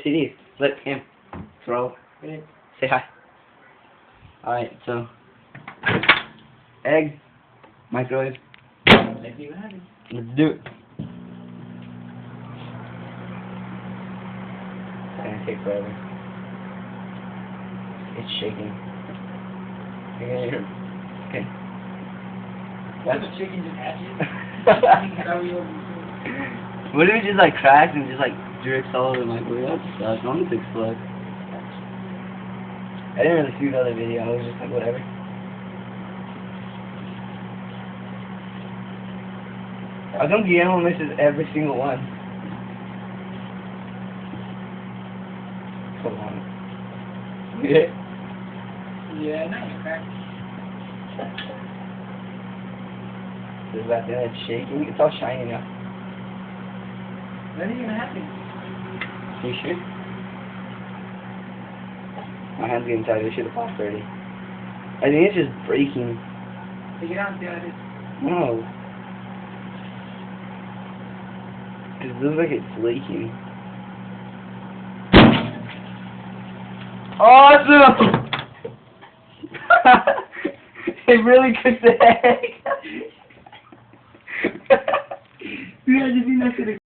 CDs. Look, him. Throw. Say hi. Alright, so. Egg. Microwave. Let's do it. It's gonna take forever. It's shaking. Okay. That's a chicken just hatches. What if it just like cracks and just like drips all over the microwave? That sucks. I want it to explode. I didn't really shoot another video. I was just like, whatever. How come Guillermo misses every single one? Come on. Yeah. Yeah, no, you cracked. Is that thing that's shaking? It's all shiny now. That ain't even happen. You sure? My hand's getting tired. I should have popped already. I think it's just breaking. Take it out and see how it is. No. It looks like it's leaking. Awesome! It really cooked the egg. You guys have seen that shit.